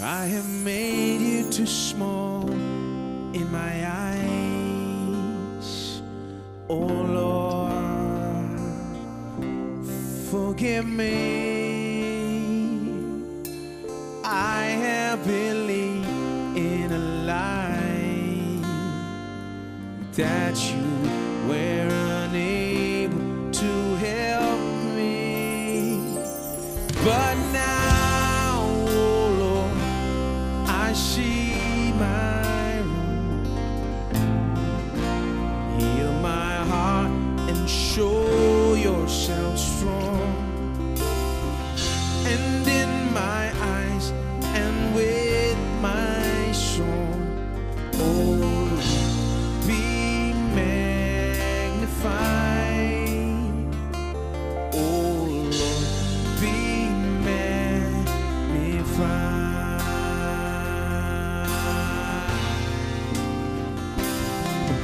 I have made you too small in my eyes. Oh Lord, forgive me. I have believed in a lie that you were unable to help me. But now, oh Lord, I see my wrong. Heal my heart and show yourself strong. And in my eyes and with my soul, oh Lord, be magnified. Oh Lord, be magnified.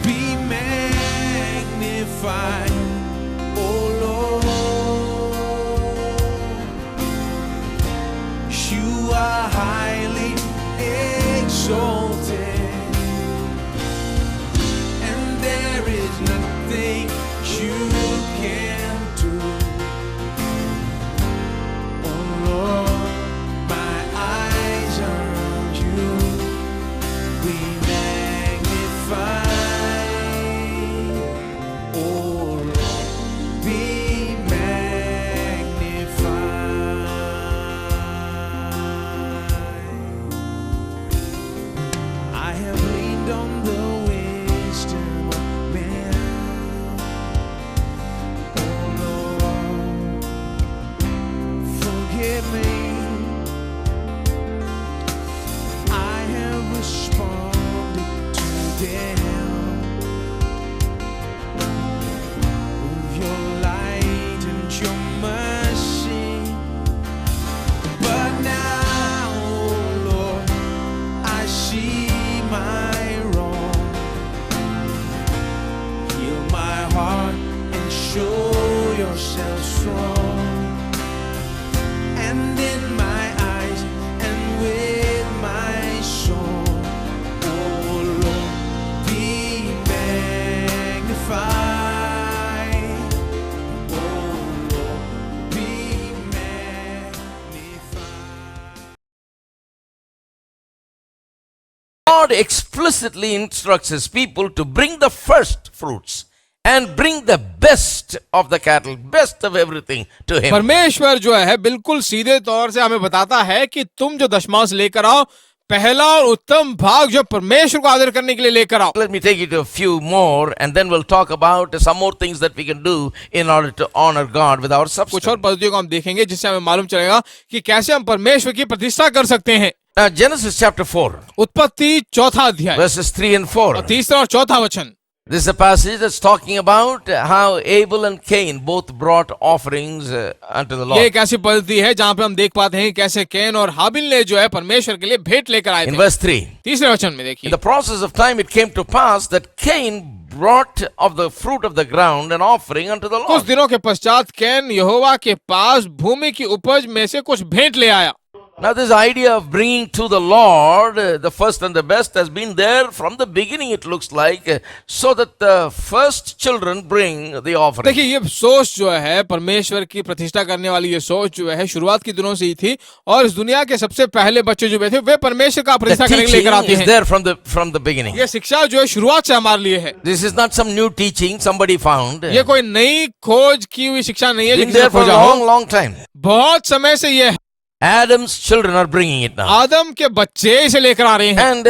Be magnified, oh Lord. You are highly exalted, and there is nothing you can do. Oh Lord, my eyes are on you. We magnify. Oh Lord, be magnified. I have leaned on the wisdom of man. Oh Lord, forgive me. I have responded to them with your light and your mercy. But now, oh Lord, I see my wrong. Heal my heart and show yourself strong. And in my eyes and with my soul, oh Lord, be magnified. Oh Lord, be magnified. God explicitly instructs his people to bring the first fruits and bring the best of the cattle, best of everything to him. परमेश्वर जो है बिल्कुल सीधे तौर से हमें बताता है कि तुम जो दशमांश लेकर आओ, पहला और उत्तम भाग जो परमेश्वर को आदर करने के लिए लेकर आओ. Let me take you to a few more and then we'll talk about some more things that we can do in order to honor God with our कुछ और substance. पद्धतियों को हम देखेंगे जिससे हमें मालूम चलेगा कि कैसे हम परमेश्वर की प्रतिष्ठा कर सकते हैं. Now Genesis chapter 4, उत्पत्ति चौथा अध्याय verses 3 and 4. और तीसरा और चौथा वचन. This is a passage that's talking about how Abel and Cain both brought offerings unto the ये Lord. एक ऐसी पद्धति है जहाँ पे हम देख पाते हैं कैसे कैन और हाबिल ने जो है परमेश्वर के लिए भेंट लेकर आए In थे. verse 3, तीसरे वचन में in देखिए, the process of time it came to pass that Cain brought of the fruit of the ground an offering unto the कुछ Lord. दिनों के पश्चात कैन यहोवा के पास भूमि की उपज में से कुछ भेंट ले आया. Now this idea of bringing to the Lord the first and the best has been there from the beginning, it looks like, so that the first children bring the offering. देखिए ये सोच जो है परमेश्वर की प्रतिष्ठा करने वाली ये सोच जो है शुरुआत के दिनों से ही थी और इस दुनिया के सबसे पहले बच्चे जो थे वे परमेश्वर का The प्रतिष्ठा करने के लिए लेकर teaching आते is हैं. there from the beginning. ये शिक्षा जो है शुरुआत से हमारे लिए है. This is not some new teaching somebody found. ये कोई नई खोज की हुई शिक्षा नहीं है जो Been किसी ने there for a खोजा हो. long time. बहुत समय से ये है. Adam's children are bringing it now. आदम के बच्चे इसे लेकर आ रहे हैं. And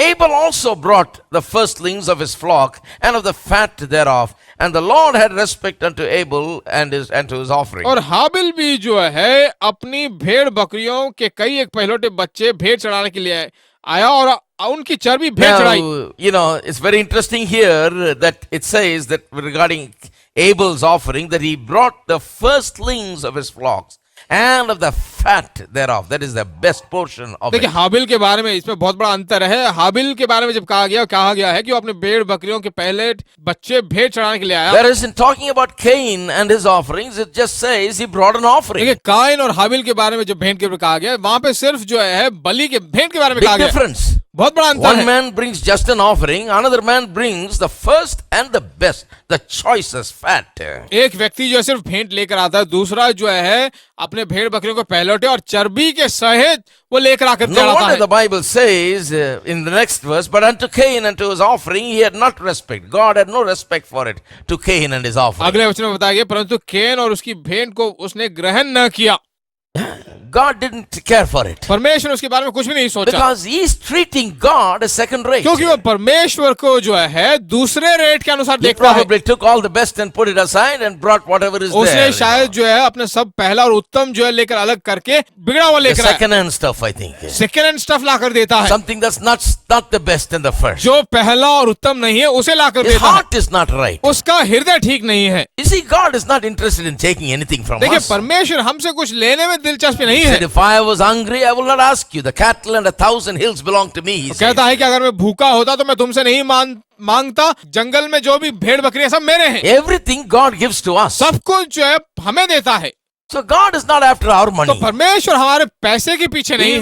Abel also brought the firstlings of his flock and of the fat thereof. And the Lord had respect unto Abel and to his offering. और हाबिल भी जो है अपनी भेड़ बकरियों के कई एक पहलोटे बच्चे भेंट चढ़ाने के लिए आया और उनकी चर्बी भेंट चढ़ाई. Now, you know, it's very interesting here that it says that regarding Abel's offering that he brought the firstlings of his flocks and of the fat thereof. That is the best portion of देखिए it. हाबिल के बारे में इसमें बहुत बड़ा अंतर है। हाबिल के बारे में जब कहा गया है कि वो अपने भेड़ बकरियों के पहले बच्चे भेंट चढ़ाने के लिए आया। There isn't talking about Cain and his offerings. It just says he brought an offering. देखिए काइन और हाबिल के बारे में जो भेंट के बारे में कहा गया है, वहां पे सिर्फ जो है बलि के भेंट के बारे में Big कहा गया है। difference. बहुत बड़ा अंतर One है। man brings just an offering, another man brings the first and the best, the choicest fat. एक व्यक्ति जो है सिर्फ भेंट लेकर आता है, दूसरा जो है अपने भेड़ बकरियों को पहलौटे और चर्बी के सहित वो लेकर आकर No चढ़ाता wonder है। the Bible says in the next verse, but unto Cain and to his offering he had not respect. God had no respect for it to Cain and his offering. अगले वचन में बताया गया परंतु can और उसकी भेंट को उसने ग्रहण न किया। God didn't care for it. परमेश्वर उसके बारे में कुछ भी नहीं सोचा, Because he is treating God as second rate. क्योंकि वो परमेश्वर को जो है दूसरे रेट के अनुसार He देखता है। probably took all the best and put it aside and brought whatever is उसने there. शायद जो है अपने सब पहला और उत्तम जो है लेकर अलग करके बिगड़ा हुआ The लेकर आया। second hand stuff, I think. Second hand stuff लाकर देता है। Something that's not the best and the first. जो पहला और उत्तम नहीं है उसे लाकर His देता है। heart is not right. उसका हृदय ठीक नहीं है। You see, God is not interested in taking anything from देखिए us. परमेश्वर हमसे कुछ लेने में दिलचस्पी नहीं He said, है। if I was hungry, I will not ask you. The cattle and 1,000 hills belong to me. He said. कहता है कि अगर मैं भूखा होता तो मैं तुमसे नहीं मांगता, जंगल में जो भी भेड़ बकरियां सब मेरे हैं। Everything God gives to us. सब कुछ जो है हमें देता है। So God is not after our money. तो परमेश्वर हमारे पैसे के पीछे नहीं है।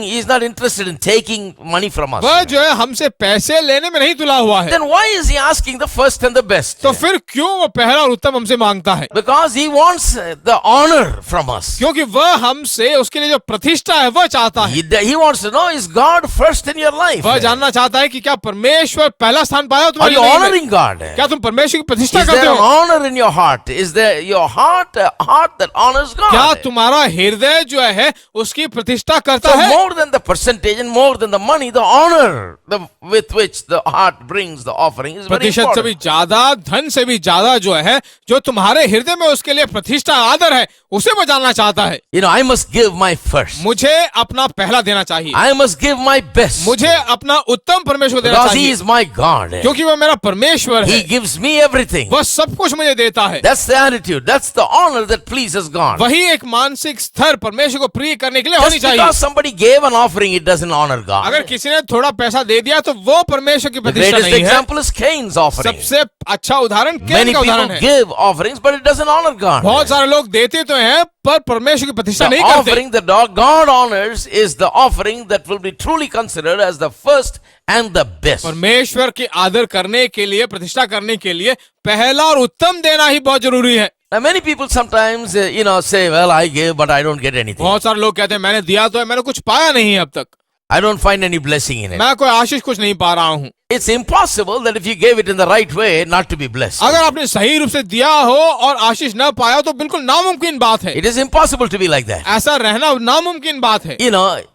He's not interested in taking money from us. वह जो है हमसे पैसे लेने में नहीं तुला हुआ है। Then why is he asking the first and the best? तो फिर क्यों वो पहला और उत्तम हमसे मांगता है? Because he wants the honor from us. क्योंकि वह हमसे उसके लिए जो प्रतिष्ठा है वह चाहता है। He wants to know, is God first in your life? वह जानना चाहता है कि क्या परमेश्वर पहला स्थान पाया हो Are तुम्हारी you जिंदगी में? honoring God? क्या तुम परमेश्वर की प्रतिष्ठा Is करते there an हो? honor in your heart? Is there your heart a heart that honors God? क्या तुम्हारा हृदय जो है उसकी प्रतिष्ठा करता So है? more than the percentage and more than the money, the honor with which the heart brings the offering is very प्रतिशत से भी important. ज्यादा, धन से भी ज्यादा जो है, जो तुम्हारे हृदय में उसके लिए प्रतिष्ठा आदर है, उसे वो जानना चाहता है। You know, I must give my first. मुझे अपना पहला देना चाहिए। I must give my best. मुझे अपना उत्तम परमेश्वर को देना Because He चाहिए, is my God. क्योंकि वह मेरा परमेश्वर है। He gives me everything. वह सब कुछ मुझे देता है। That's the attitude. That's the honor that pleases God. वही एक मानसिक स्तर परमेश्वर को प्रिय करने के लिए होनी Just चाहिए। because somebody gave an offering, it doesn't honor God. अगर किसी ने थोड़ा पैसा दे दिया तो वो परमेश्वर की The प्रतिष्ठा greatest नहीं है। example is Cain's offering. सबसे अच्छा उदाहरण कैन Many का people उदाहरण है। give offerings, but it doesn't honor God. बहुत सारे लोग देते तो हैं पर परमेश्वर की प्रतिष्ठा The नहीं करते। offering that God honors is the offering that will be truly considered as the first and the best. परमेश्वर की आदर करने के लिए, प्रतिष्ठा करने के लिए पहला और उत्तम देना ही बहुत जरूरी है। Now many people sometimes say, well, I give but I don't get anything. बहुत सारे लोग कहते हैं मैंने दिया तो है, मैंने कुछ पाया नहीं है अब तक, I don't find any blessing in it. मैं कोई आशीष कुछ नहीं पा रहा हूँ। It's impossible that if you gave it in the right way not to be blessed. अगर आपने सही रूप से दिया हो और आशीष न पाया हो तो बिल्कुल नामुमकिन बात है। It is impossible to be like that. ऐसा रहना नामुमकिन बात है।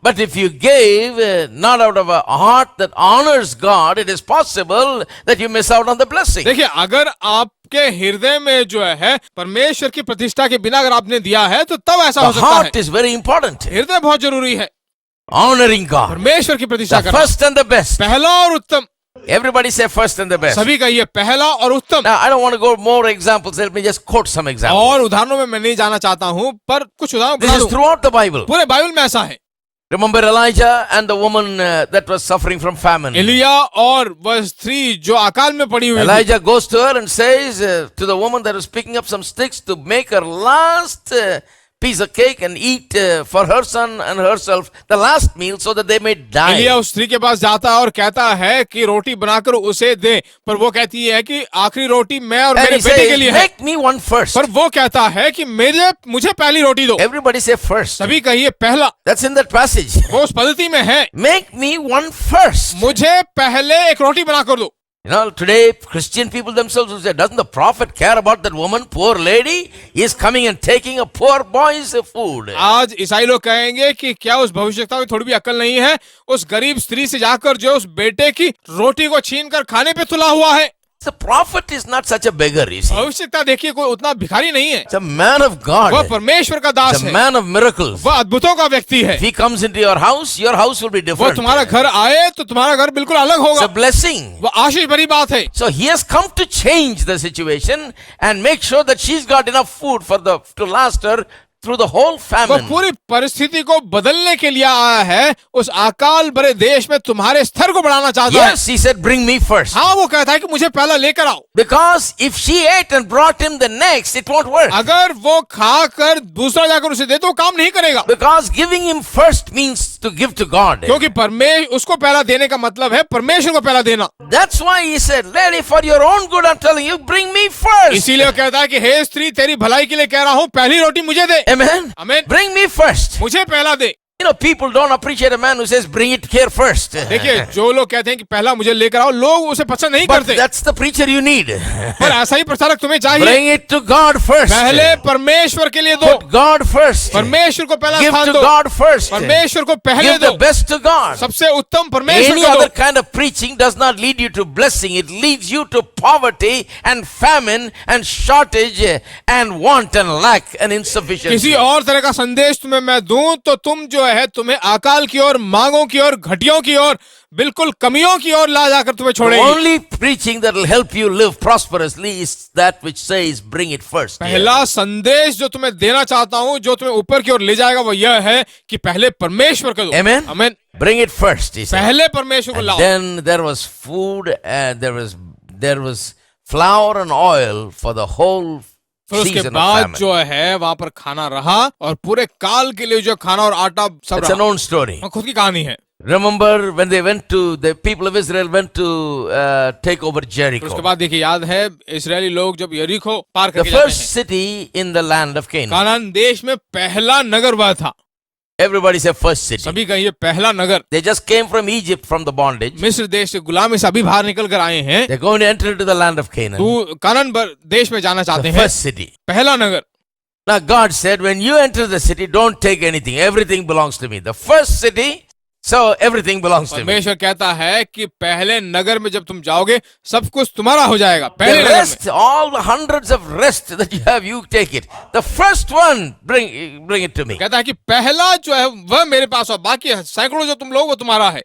But if you gave not out of a heart that honors God, it is possible that you miss out on the blessing. देखिए अगर आपके हृदय में जो है परमेश्वर की प्रतिष्ठा के बिना अगर आपने दिया है तो तब ऐसा हो The सकता heart है। is very important. हृदय बहुत जरूरी है। Honoring God. परमेश्वर की प्रतिष्ठा The करना, first and the best. पहला और उत्तम। Everybody say first and the best. सभी का ये पहला और उत्तम। Now, I don't want to go more examples. Let me just quote some examples. और उदाहरणों में मैं नहीं जाना चाहता हूँ पर कुछ उदाहरण This बता is दूं। throughout the Bible. पूरे बाइबल में ऐसा है। Remember Elijah and the woman that was suffering from famine. Elia और वह स्त्री जो अकाल में पड़ी हुई थी। Elijah goes to her and says to the woman that was picking up some sticks to make her last piece of cake and eat for her son and herself the last meal so that they may die. Elia उस स्त्री के पास जाता है और कहता है कि रोटी बनाकर उसे दे, पर वो कहती है कि आखिरी रोटी मैं और And मेरे he बेटे के says, लिए है। make me one first. पर वो कहता है कि मुझे पहली रोटी दो। Everybody say first. सभी कहिए पहला। That's in that passage. वो उस पद्धति में है। Make me one first. मुझे पहले एक रोटी बनाकर दो। Today Christian people themselves will say, doesn't the prophet care about that woman, poor lady? He is coming and taking a poor boy's food. आज ईसाई लोग कहेंगे कि क्या उस भविष्यवक्ता में थोड़ी भी अकल नहीं है, उस गरीब स्त्री से जाकर जो उस बेटे की रोटी को छीनकर खाने पे तुला हुआ है। The prophet is not such a beggar, you see. भविष्यवक्ता देखिए कोई उतना भिखारी नहीं है। It's a man of God. वह परमेश्वर का दास It's a है। man of miracles. वह अद्भुतों का व्यक्ति है। If he comes into your house will be वो different. तुम्हारा घर आए तो तुम्हारा घर बिल्कुल अलग It's होगा। a blessing. वो आशीष भरी बात है। So he has come to change the situation and make sure that she's got enough food to last her through the whole वो famine. पूरी परिस्थिति को बदलने के लिए आया है, उस अकाल भरे देश में तुम्हारे स्तर को बढ़ाना चाहता है। Yes, he said, bring me first. हाँ, वो कहता है कि मुझे पहला लेकर आओ। Because if she ate and brought him the next, it won't work. अगर वो खाकर दूसरा जाकर उसे दे तो वो काम नहीं करेगा, Because giving him first means to give to God. क्योंकि परमेश्वर उसको पहला देने का मतलब है परमेश्वर को पहला देना। That's why he said, lady, for your own good, I'm telling you, bring me first. इसीलिए वो कहता है कि हे स्त्री, तेरी भलाई के लिए कह रहा हूँ, पहली रोटी मुझे दे। Amen. आमीन। Bring me first. मुझे पहला दे। You know, people don't appreciate a man who says, bring it here first. देखिए, जो लोग कहते हैं कि पहला मुझे लेकर आओ, लोग उसे पसंद नहीं But करते। that's the preacher you need. पर ऐसा ही प्रचारक तुम्हें चाहिए। Bring it to God first. पहले परमेश्वर के लिए दो, Put God first. परमेश्वर को पहला Give स्थान to दो, God first. परमेश्वर को पहले Give दो, the best to God. सबसे उत्तम परमेश्वर Any को other दो। kind of preaching does not lead you to blessing. It leads you to poverty and famine and shortage and want and lack and किसी insufficiency. और तरह का संदेश तुम्हें मैं दूं तो तुम जो है तुम्हें अकाल की ओर, मांगों की ओर, घटियों की ओर, बिल्कुल कमियों की ओर ला जाकर तुम्हें The छोड़ेगी। only preaching that will help you live prosperously is that which says, bring it first. पहला संदेश जो तुम्हें देना चाहता हूं, जो तुम्हें ऊपर की ओर ले जाएगा, वो यह है कि पहले परमेश्वर को दो। Amen. आमीन। Bring it first, he said. पहले परमेश्वर को And लाओ। then there was food and there was flour and oil for the whole फिर उसके season of बाद famine. जो है वहां पर खाना रहा और पूरे काल के लिए जो खाना और आटा सब It's a रहा। known story. खुद की कहानी है। Remember when the people of Israel went to take over फिर उसके Jericho, बाद देखिए, याद है इस्राएली लोग जब यरीको पार the करके जाते first हैं, city in the land of Canaan. कानान देश में पहला नगर वह था। Everybody say first city. सभी कहिए पहला नगर। They just came from Egypt from the bondage. मिस्र देश से गुलामी से अभी बाहर निकल कर आए हैं, They're going to enter into the land of Canaan. तो कानान देश में जाना चाहते The हैं। first city. पहला नगर। Now God said, when you enter the city, don't take anything. Everything belongs to me. The first city, so everything belongs to me. परमेश्वर कहता है कि पहले नगर में जब तुम जाओगे सब कुछ तुम्हारा हो जाएगा। The पहले नगर rest, all the hundreds of rest that you have, you take it. The first one, bring it to me. में कहता है कि पहला जो है वह मेरे पास हो, बाकी सैकड़ों जो तुम लोग वो तुम्हारा है।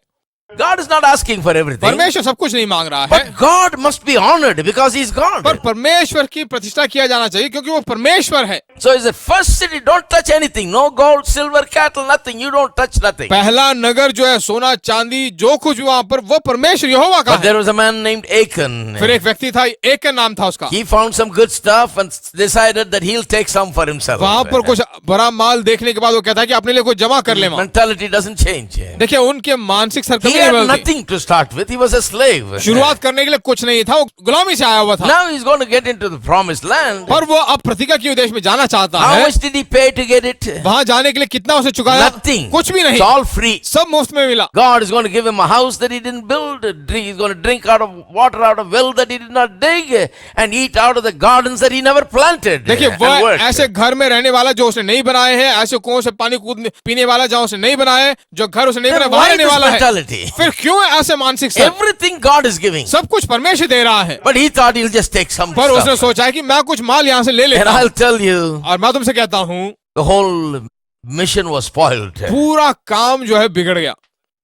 God is not asking for everything. परमेश्वर सब कुछ नहीं मांग रहा है, But God must be honored because He's God. पर परमेश्वर की प्रतिष्ठा किया जाना चाहिए क्योंकि वो परमेश्वर है। So He said, first city, don't touch anything. No gold, silver, cattle, nothing. You don't touch nothing. पहला नगर जो है सोना चांदी जो कुछ भी वहां पर, वो परमेश्वर यहोवा का But है। there was a man named Achan. फिर एक व्यक्ति था, एक का नाम था उसका। He found some good stuff and decided that he'll take some for himself. वहां पर कुछ बड़ा माल देखने के बाद वो कहता है कि अपने लिए कुछ जमा कर ले। Mentality doesn't change. देखिए, उनके मानसिक सर्कल He नहीं had बदलती। nothing to start with. He was a slave. शुरुआत करने के लिए कुछ नहीं था, वो गुलामी से आया हुआ था। Now he's going to get into the promised land. पर वो अब प्रतिज्ञा के देश में जाना चाहता How है। much did he pay to get it? वहां जाने के लिए कितना उसे चुकाया? Nothing. कुछ भी नहीं, It's all free. सब मुफ्त में मिला। God is going to give him a house that he didn't build. He's going to drink out of water out of well that he did not dig, and eat out of the gardens that he never planted. देखिए, and वो worked. ऐसे घर में रहने वाला जो उसने नहीं बनाए हैं, ऐसे कुओं से पानी कूद पीने वाला जहाँ उसने नहीं बनाए, जो घर उसने नहीं Then बनाया why वहां रहने this वाला है। mentality? फिर क्यों ऐसे मानसिक स्तर? Everything God is giving. सब कुछ परमेश्वर दे रहा है, But he thought he'll just take some पर उसने stuff. सोचा है कि मैं कुछ माल यहाँ से ले And लेता हूँ। I'll tell you, और मैं तुमसे कहता हूँ, the whole mission was spoiled. पूरा काम जो है बिगड़ गया,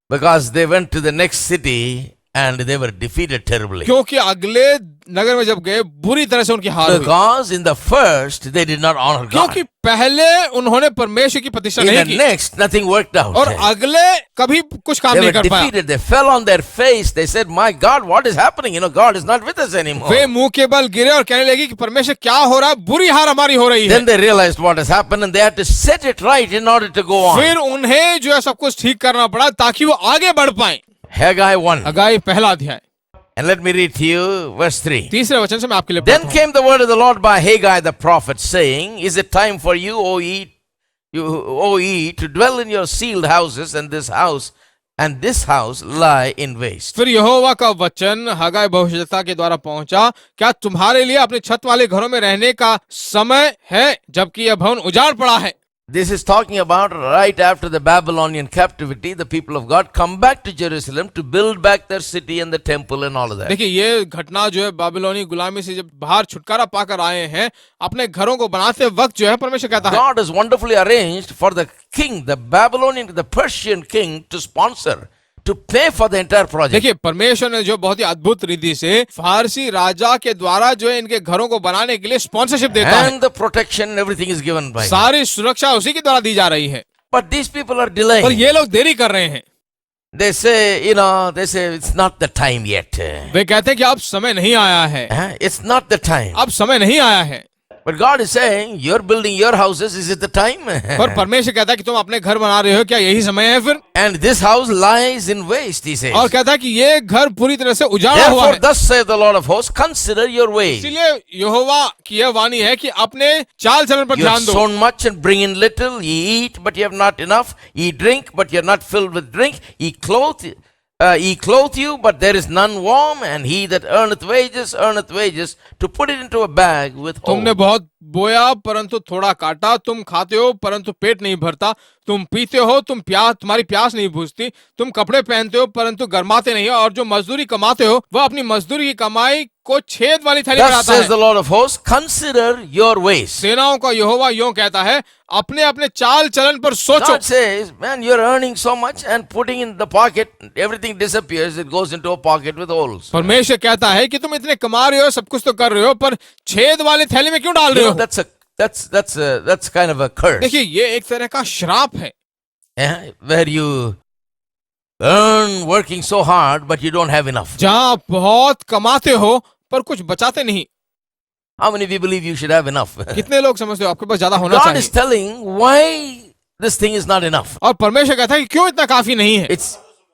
Because they went to the next city and they were defeated terribly. क्योंकि अगले नगर में जब गए बुरी तरह से उनकी हार हुई, Because in the first they did not honor God. क्योंकि पहले उन्होंने परमेश्वर की प्रतिष्ठा In नहीं the की next, nothing worked out. और अगले कभी कुछ काम They नहीं were कर पाया। defeated. They fell on their face. They said, "My God, what is happening? You know, God is not with us anymore." वे मुंह के बल गिरे और कहने लगे कि परमेश्वर क्या हो रहा है, बुरी हार हमारी हो रही है। Then they realized what has happened and they had to set it right in order to go on. फिर उन्हें जो है सब कुछ ठीक करना पड़ा ताकि वो आगे बढ़ पाए। Haggai 1. हगाई पहला अध्याय And let me read to you verse 3. तीसरे वचन से मैं आपके लिए Then पढ़ता हूं। came the word of the Lord by Haggai the prophet, saying, Is it time for you, O ye, to dwell in your sealed houses, and this house lie in waste? फिर यहोवा का वचन हगाई भविष्यद्वक्ता के द्वारा पहुंचा, क्या तुम्हारे लिए अपने छत वाले घरों में रहने का समय है, जबकि यह भवन उजाड़ पड़ा है। This is talking about right after the Babylonian captivity, the people of God come back to Jerusalem to build back their city and the temple and all of that. देखिए, ये घटना जो है बाबिलोनी गुलामी से जब बाहर छुटकारा पाकर आए हैं, अपने घरों को बनाते वक्त जो है परमेश्वर कहता है, God has wonderfully arranged for the king, the Persian king, to sponsor to pay for the entire project. देखिए परमेश्वर ने जो बहुत ही अद्भुत रीति से फारसी राजा के द्वारा जो है इनके घरों को बनाने के लिए स्पॉन्सरशिप देता है, And the protection, everything is given by him. सारी सुरक्षा उसी के द्वारा दी जा रही है। But these people are पर delaying. ये लोग देरी कर रहे हैं। They say, they say it's not the time yet. वे कहते हैं कि अब समय नहीं आया है, It's not the time. अब समय नहीं आया है। But God is saying, you're building your houses, is it the time? पर परमेश्वर कहता है कि तुम अपने घर बना रहे हो, क्या यही समय है फिर? And this house lies in waste, he says. और कहता है कि ये घर पूरी तरह से उजाड़ा हुआ Therefore, है। thus saith the Lord of hosts, consider your ways. इसीलिए यहोवा की यह वाणी है कि अपने चाल चलन पर You have ध्यान दो। sown much and bring in little. Ye eat, but you have not enough. Ye drink, but you are not filled with drink. Ye clothe you, but there is none warm. And he that earneth wages to put it into a bag with holes. तुमने बहुत बोया परंतु थोड़ा काटा, तुम खाते हो परंतु पेट नहीं भरता, तुम पीते हो तुम्हारी प्यास नहीं बुझती, तुम कपड़े पहनते हो परंतु गर्माते नहीं हो, और जो मजदूरी कमाते हो वह अपनी मजदूरी की कमाई को छेद वाली थैली में Thus डालता says है। the Lord of hosts, consider your ways. सेनाओं का यहोवा यूं कहता है, अपने अपने चाल चलन पर सोचो। God says, man, you're earning so much and putting in the pocket, everything disappears, it goes into a pocket with holes. परमेश्वर कहता है कि तुम इतने कमा रहे हो, सब कुछ तो कर रहे हो, पर छेद वाली थैली में क्यों डाल रहे हो? That's kind of a curse. देखिए ये एक तरह का श्राप है, Where you earn working so hard, but you don't have enough. जहाँ आप बहुत कमाते हो पर कुछ बचाते नहीं। How many of you believe you should have enough? कितने लोग समझते हो आपके पास ज्यादा होना God is चाहिए? telling why this thing is not enough. और परमेश्वर कहता है कि क्यों इतना काफी नहीं है?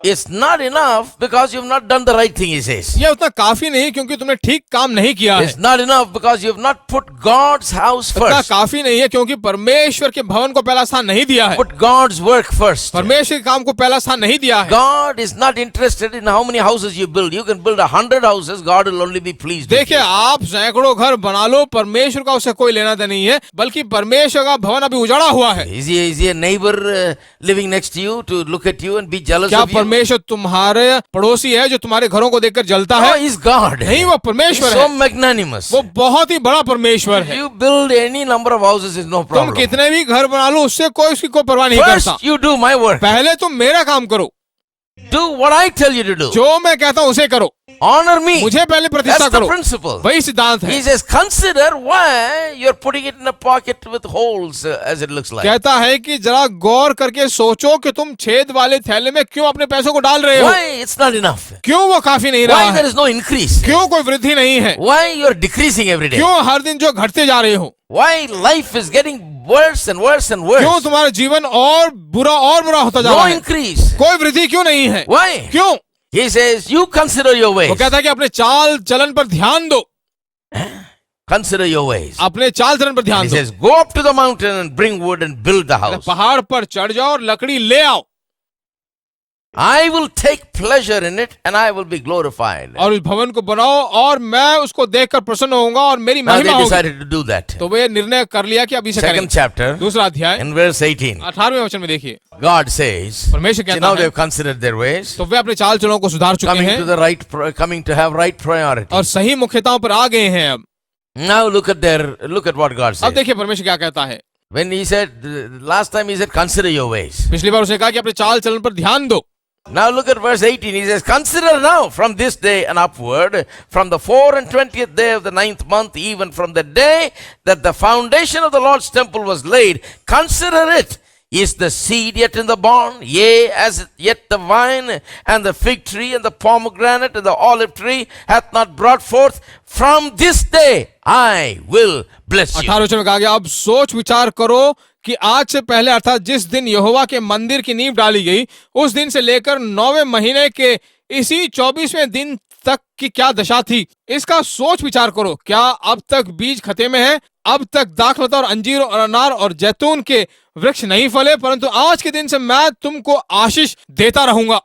It's not enough because you've not done the right thing, he says. ये उतना काफी नहीं क्योंकि तुमने ठीक काम नहीं किया है। It's not enough because you've not put God's house उतना first. काफी नहीं है क्योंकि परमेश्वर के भवन को पहला स्थान नहीं दिया है, Put God's work first. परमेश्वर के काम को पहला स्थान नहीं दिया है। God is not interested in how many houses you build. You can build 100 houses. God will only be pleased with देखिए you. आप सैकड़ों घर बना लो, परमेश्वर का उससे कोई लेना देना नहीं है, बल्कि परमेश्वर का भवन अभी उजाड़ा हुआ है। Is he a neighbor living next to you to look at you and be jealous क्या of you? परमेश्वर तुम्हारे पड़ोसी है जो तुम्हारे घरों को देखकर जलता No, है? he's God. नहीं, वो He's परमेश्वर so है, magnanimous. वो बहुत ही बड़ा परमेश्वर है। You build any number of houses is no तुम problem. कितने भी घर बना लो, उससे कोई उसकी कोई परवाह नहीं करता। First, you do my work. पहले तुम मेरा काम करो, Do what I tell you to do. जो मैं कहता हूँ उसे करो, Honor me. मुझे पहले प्रतिष्ठा That's the करो। principle. वही सिद्धांत है। He says, consider why you're putting it in a pocket with holes, as it looks like. कहता है कि जरा गौर करके सोचो कि तुम छेद वाले थैले में क्यों अपने पैसों को डाल रहे हो? Why it's not enough? क्यों वो काफी नहीं रहा Why there है? is no increase? क्यों कोई वृद्धि नहीं है? Why you're decreasing every day? क्यों हर दिन जो घटते जा रहे हो? Why life is getting worse and worse and क्यों worse? तुम्हारा जीवन और बुरा होता जा No रहा है? increase. कोई वृद्धि क्यों नहीं है? Why? क्यों? He says, you consider your वो ways. कहता है कि अपने चाल चलन पर ध्यान दो, Consider your ways. अपने चाल चलन पर And ध्यान he दो। says, go up to the mountain and bring wood and build the house. पहाड़ पर चढ़ जाओ और लकड़ी ले आओ, I will take pleasure in it and I will be glorified. और उस भवन को बनाओ और मैं उसको देखकर प्रसन्न होऊंगा और मेरी Now महिमा they होगी। decided to do that. तो वे निर्णय कर लिया कि अभी से Second करेंगे। chapter, दूसरा अध्याय in verse 18, 18वें वचन में देखिए, God says, परमेश्वर see, कहता now है, they've considered their ways, तो वे अपने चाल चलों को सुधार चुके coming हैं to the right, coming to have right priority. और सही मुख्यताओं पर आ गए हैं। अब Now look at what God अब says. देखिए परमेश्वर क्या कहता है। When he said, last time he said, consider your ways. पिछली बार उसने कहा कि अपने चाल चलन पर ध्यान दो। Now look at verse 18. He says, consider now from this day and upward, from the 24th day of the 9th month, even from the day that the foundation of the Lord's temple was laid, consider it. Is the seed yet in the barn? Yea, as yet the vine and the fig tree and the pomegranate and the olive tree hath not brought forth? From this day I will bless you. 18 में कहा गया, अब सोच विचार करो कि आज से पहले अर्थात जिस दिन यहोवा के मंदिर की नींव डाली गई, उस दिन से लेकर 9वें महीने के इसी 24वें दिन तक की क्या दशा थी, इसका सोच विचार करो। क्या अब तक बीज खते में है? अब तक दाखलता और अंजीर और अनार और जैतून के वृक्ष नहीं फले, परंतु आज के दिन से मैं तुमको आशीष देता रहूंगा।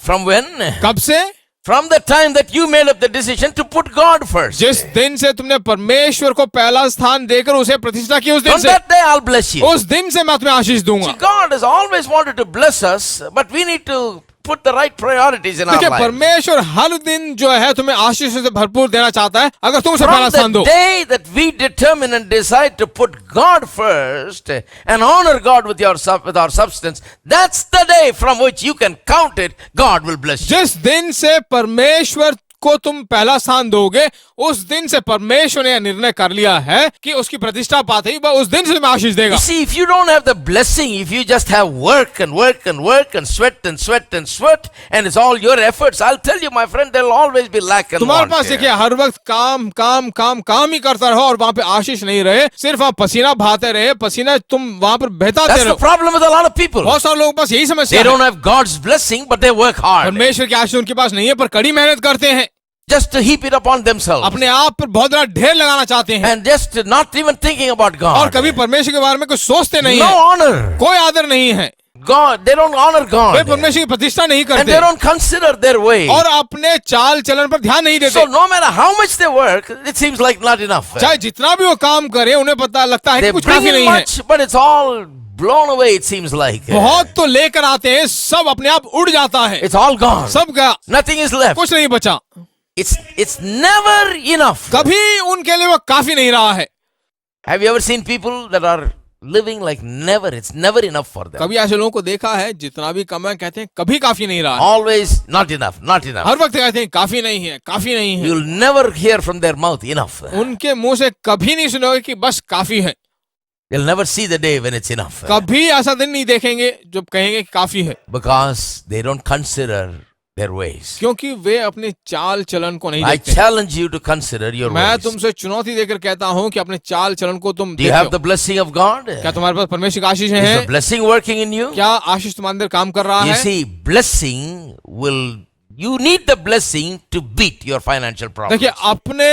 From when? कब से? From the time that you made up the decision to put God first. जिस दिन से तुमने परमेश्वर को पहला स्थान देकर उसे प्रतिष्ठा की, उस दिन From से, that day I'll bless you. उस दिन से मैं तुम्हें आशीष दूंगा। See, God has always wanted to bless us, but we need to put the right priorities in our देखिए lives. परमेश्वर हर दिन जो है तुम्हें आशीष से भरपूर देना चाहता है अगर तुम उसे पहला From स्थान the दो। day that we determine and decide to put God first and honor God with our substance, that's the day from which you can count it, God will bless you. जिस दिन से परमेश्वर को तुम पहला स्थान दोगे उस दिन से परमेश्वर ने यह निर्णय कर लिया है कि उसकी प्रतिष्ठा पाते ही वह उस दिन से तुम्हें आशीष देगा। You see, if you don't have the blessing, if you just have work and work and work and sweat and sweat and sweat, and it's all your efforts, I'll tell you, my friend, there'll always be lack and तुम्हारे want pass here. देखिए हर वक्त काम काम काम काम ही करता रहो और वहां पे आशीष नहीं रहे, सिर्फ आप पसीना बहाते रहे, पसीना तुम वहां पर बहताते That's the रहो। problem with a lot of people. बहुत सारे लोगों के पास यही They समस्या don't है, have God's blessing, but they work hard परमेश्वर की आशीष उनके पास नहीं है पर कड़ी मेहनत करते हैं, just to heap it upon themselves अपने आप पर बहुत बड़ा ढेर लगाना चाहते हैं and just not even thinking about और God. कभी परमेश्वर के बारे में कुछ सोचते नहीं No है, honor. कोई आदर नहीं है, God, they don't honor way God. परमेश्वर की प्रतिष्ठा नहीं And करते they don't consider their way. और अपने चाल चलन पर ध्यान नहीं देते। So no matter how much they work, it seems like not enough. चाहे जितना भी वो काम करे उन्हें पता लगता है They कि कुछ bring काफी in नहीं है, much, but it's all blown away, it seems like. बहुत तो लेकर आते हैं सब अपने आप उड़ जाता है, It's all gone. सब गया, Nothing is left. कुछ नहीं बचा, It's never enough. कभी उनके लिए वो काफी नहीं रहा है। Have you ever seen people that are living like never? It's never enough for them. कभी ऐसे लोगों को देखा है जितना भी कमाए कहते हैं कभी काफी नहीं रहा है, Always not enough, not enough. हर वक्त कहते हैं काफी नहीं है, काफी नहीं है। You'll never hear from their mouth enough. उनके मुंह से कभी नहीं सुनोगे कि बस काफी है, They'll never see the day when it's enough. कभी ऐसा दिन नहीं देखेंगे जब कहेंगे कि काफी है, Because they don't consider their ways. क्योंकि वे अपने चाल चलन को नहीं I देखते। challenge you to consider your मैं ways. तुमसे चुनौती देकर कहता हूं कि अपने चाल चलन को तुम Do you have देखो। the blessing of God? क्या तुम्हारे पास परमेश्वर की आशीष Is है? the blessing working in you? क्या आशीष तुम्हारे अंदर काम कर रहा You है? see, blessing will, you need the blessing to beat your financial problems. देखिए अपने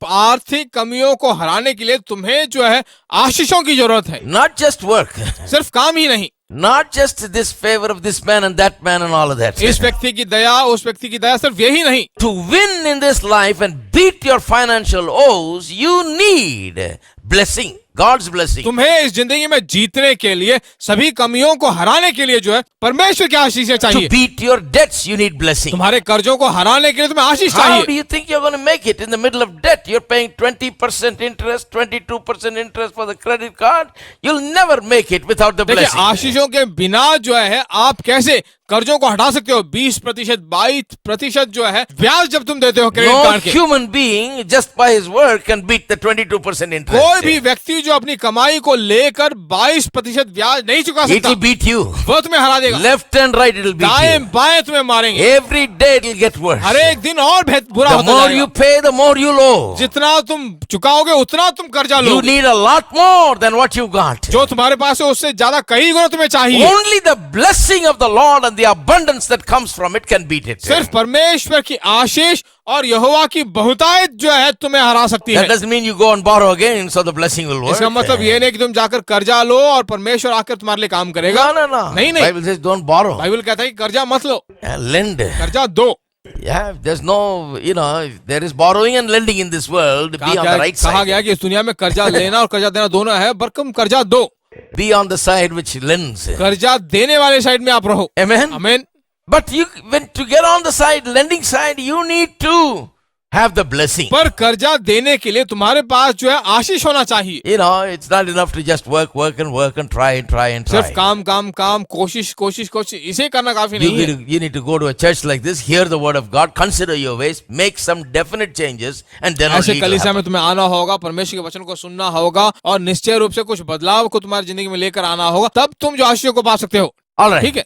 आर्थिक कमियों को हराने के लिए तुम्हें जो है आशीषों की जरूरत है, Not just work, सिर्फ काम ही नहीं, not just this favor of this man and that man and all of that. इस व्यक्ति की दया उस व्यक्ति की दया, सिर्फ यही नहीं। To win in this life and beat your financial woes, you need blessing, God's blessing. तुम्हें इस जिंदगी में जीतने के लिए सभी कमियों को हराने के लिए जो है परमेश्वर की आशीष To चाहिए। beat your debts, you need blessing. तुम्हारे कर्जों को हराने के लिए तुम्हें आशीष How do चाहिए। you think you're going to make it in the middle of debt? You're paying 20% interest, 22% interest for the credit card. You'll never make it without the देखिए blessing. आशीषों के बिना जो है आप कैसे कर्जों को हटा सकते हो? 20%, 22% जो है ब्याज जब तुम देते हो क्रेडिट No कार्ड के, human being just by his work can beat the 22% interest. कोई भी व्यक्ति जो अपनी कमाई को लेकर 22% ब्याज नहीं चुका It सकता, will beat you. वो तुम्हें हरा देगा। Left and right it will beat दाएं you. बाएं तुम्हें मारेंगे, Every day it will get worse. हर एक दिन और बुरा The होता more जाएगा। you pay, the more you owe. जितना तुम चुकाओगे उतना तुम कर्जा You लोगे, need a lot more than what you got. जो तुम्हारे पास है उससे ज्यादा कई गुना तुम्हें चाहिए। Only the blessing of the Lord and the abundance that comes from it can beat it. सिर्फ परमेश्वर की आशीष और यहोवा की बहुतायत जो है तुम्हें हरा सकती That है। doesn't mean you go and borrow again so the blessing will work. इसका मतलब ये नहीं कि तुम जाकर कर्जा लो और परमेश्वर आकर तुम्हारे लिए काम करेगा। No. नहीं नहीं, Bible says don't borrow. Bible कहता है कि कर्जा मत लो, Lend. कर्जा दो। Yeah, there's no, there is borrowing and lending in this world. Be on the right कहा side. गया कि इस दुनिया में कर्जा लेना और कर्जा देना दोनों है, बरकम कर्जा दो, Be on the side which lends. कर्जा देने वाले साइड में आप रहो। Amen. आमीन। But when to get on the side, lending side, you need to have the blessing. पर कर्जा देने के लिए तुम्हारे पास जो है आशीष होना चाहिए। It's not enough to just work and try. सिर्फ काम कोशिश इसे करना काफी नहीं है। You need to go to a church like this, hear the word of God, consider your ways, make some definite changes, and then ऐसे only it will कलीसिया में happen. तुम्हें आना होगा, परमेश्वर के वचन को सुनना होगा और निश्चय रूप से कुछ बदलाव को तुम्हारी जिंदगी में लेकर आना होगा, तब तुम जो आशीष को पा सकते हो। All right. ठीक है,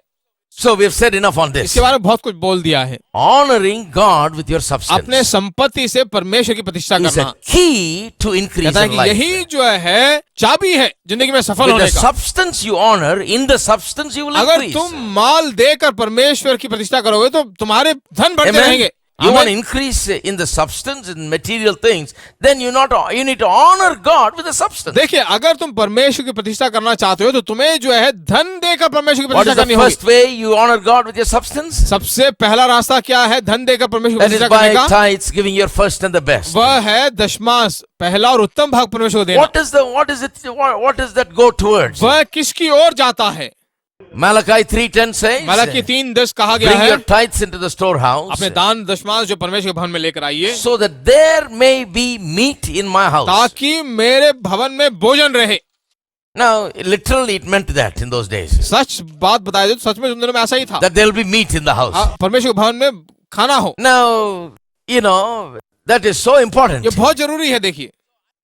So we've said enough on this. इसके बारे में बहुत कुछ बोल दिया है। Honoring God with your substance अपने संपत्ति से परमेश्वर की प्रतिष्ठा is करना, a key to increase कहता है in कि life. यही जो है चाबी है जिंदगी में सफल With होने the का। substance you honor, in the substance you will अगर increase. तुम माल देकर परमेश्वर की प्रतिष्ठा करोगे तो तुम्हारे धन बढ़ते Amen. रहेंगे। You want to आमीन। increase in the substance, in material things, then you need to honor God with the substance. देखिए अगर तुम परमेश्वर की प्रतिष्ठा करना चाहते हो तो तुम्हें जो है धन देकर परमेश्वर की What प्रतिष्ठा is the करनी होगी। first way you honor God with your substance? सबसे पहला रास्ता क्या है धन देकर परमेश्वर That की is प्रतिष्ठा करने by का? tithes, giving your first and the best. वह है दशमांश, पहला और उत्तम भाग परमेश्वर को देना। What is that go towards? वह किसकी ओर जाता है? Malachi 3:10 says, मलाकी 3:10 कहा गया bring है, your tithes into the storehouse, अपने दान दशमांश जो परमेश्वर के भवन में लेकर आइए, so that there may be meat in my house. ताकि मेरे भवन में भोजन रहे। Now, literally it meant that in those days, सच बात बताया जाए तो सच में उन दिनों में ऐसा ही था, that there will be meat in the house. परमेश्वर के भवन में खाना हो। Now, you know, that is so important. ये बहुत जरूरी है। देखिए,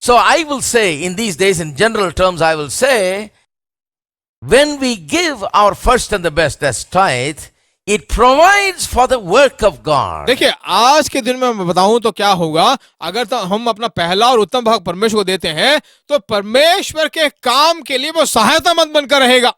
So I will say, in these days, in general terms, I will say, when we give our first and the best as tithe, it provides for the work of God. देखिए आज के दिन में मैं बताऊं तो क्या होगा, अगर तो हम अपना पहला और उत्तम भाग परमेश्वर को देते हैं तो परमेश्वर के काम के लिए वो सहायता मंद बनकर रहेगा।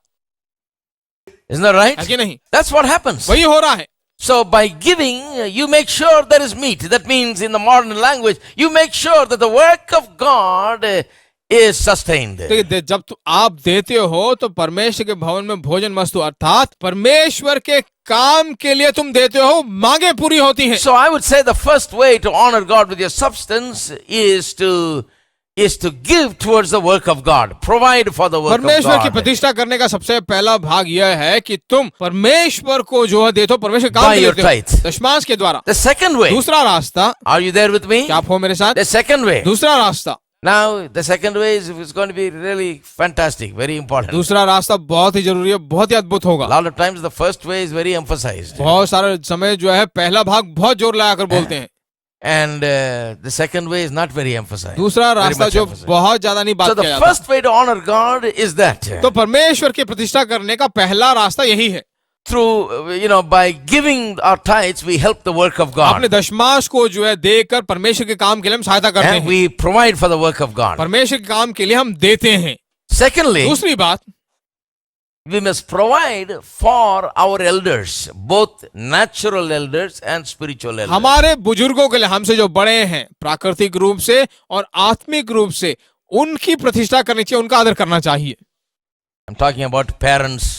Isn't that right? है कि नहीं? That's what happens. वही हो रहा है। So by giving, you make sure there is meat. That means in the modern language, you make sure that the work of God is sustained. देखिए जब आप देते हो तो परमेश्वर के भवन में भोजन वस्तु अर्थात परमेश्वर के काम के लिए तुम देते हो, मांगे पूरी होती हैं। So I would say the first way to honor God with your substance is to give towards the work of God, provide for the work of परमेश्वर की God प्रतिष्ठा करने का सबसे पहला भाग यह है कि तुम परमेश्वर को जो है देते हो, परमेश्वर काम by के लिए your देते हो, tithe. दशमांश के द्वारा। The second way, दूसरा रास्ता, are you there with me? क्या आप हो मेरे साथ? The second way. दूसरा रास्ता, Now, the second way is going to be really fantastic, very important. दूसरा रास्ता बहुत ही जरूरी है, बहुत ही अद्भुत A होगा। lot of times the first way is very emphasized. बहुत सारे समय जो है पहला भाग बहुत जोर लगाकर बोलते हैं, And the second way is not very emphasized. दूसरा Very रास्ता much जो emphasized. बहुत ज्यादा नहीं So बात the किया जाता। first way to honor God is that तो परमेश्वर की प्रतिष्ठा करने का पहला रास्ता यही है। through, by giving our tithes, we help the work of अपने God. दशमांश को जो है देकर परमेश्वर के काम के लिए हम सहायता करते And हैं, we provide for the work of God. परमेश्वर के काम के लिए हम देते हैं। Secondly, दूसरी बात, we must provide for our elders, both natural elders and spiritual elders. हमारे बुजुर्गों के लिए, हमसे जो बड़े हैं प्राकृतिक रूप से और आत्मिक रूप से, उनकी प्रतिष्ठा करनी चाहिए, उनका आदर करना चाहिए। I'm talking about parents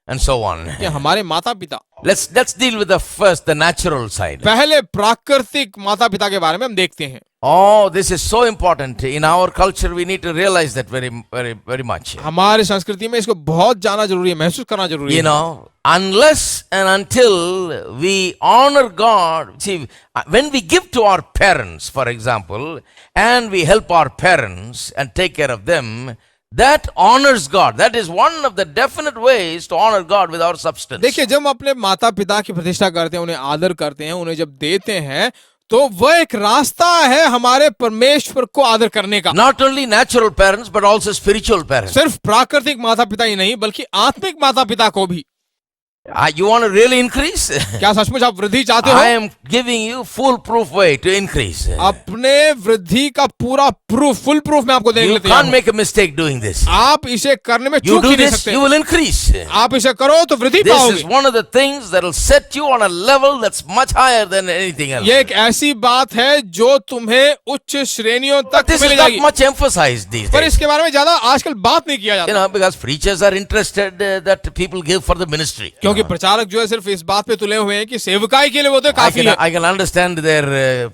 and so on. कि हमारे माता पिता, Let's deal with the natural side. पहले प्राकृतिक माता पिता के बारे में हम देखते हैं। Oh, this is so important. In our culture, we need to realize that very, very, very much. हमारी संस्कृति में इसको बहुत जानना जरूरी है, महसूस करना जरूरी है। Unless and until we honor God, see, when we give to our parents, for example, and we help our parents and take care of them, that honors God. That is one of the definite ways to honor God with our substance. देखिए जब हम अपने माता पिता की प्रतिष्ठा करते हैं, उन्हें आदर करते हैं, उन्हें जब देते हैं, तो वह एक रास्ता है हमारे परमेश्वर को आदर करने का। Not only natural parents, but also spiritual parents. सिर्फ प्राकृतिक माता पिता ही नहीं, बल्कि आत्मिक माता पिता को भी। You want to really increase? क्या सचमुच आप वृद्धि चाहते हो? I am giving you foolproof way to increase. अपने वृद्धि का पूरा प्रूफ, फुल प्रूफ मैं आपको देने You के लिए तैयार can't हूं। make a mistake doing this. आप इसे करने में You चूक do ही नहीं this, सकते। you will increase. आप इसे करो तो वृद्धि This पाओगे। is one of the things that will set you on a level that's much higher than anything else. ये एक ऐसी बात है जो तुम्हें उच्च श्रेणियों But तक this मिल is not जाएगी, much emphasized these पर days. इसके बारे में ज्यादा आजकल बात नहीं किया जाता, Because preachers are interested that people give for the ministry. क्योंकि प्रचारक जो है सिर्फ इस बात पे तुले हुए हैं कि सेवकाई के लिए वो तो काफी है। I can understand their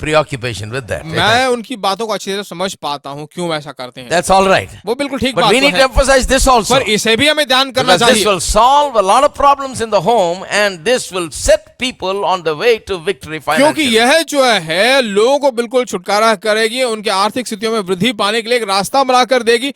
preoccupation with that. मैं उनकी बातों को अच्छी तरह समझ पाता हूँ क्यों ऐसा करते हैं, That's all right. वो बिल्कुल ठीक But बात we तो need to है, emphasize this also. पर इसे भी हमें ध्यान करना Because this चाहिए, will solve a lot of problems in the home and this will set people on the way to victory क्योंकि financially. यह जो है लोगों को बिल्कुल छुटकारा करेगी, उनके आर्थिक स्थितियों में वृद्धि पाने के लिए एक रास्ता बनाकर देगी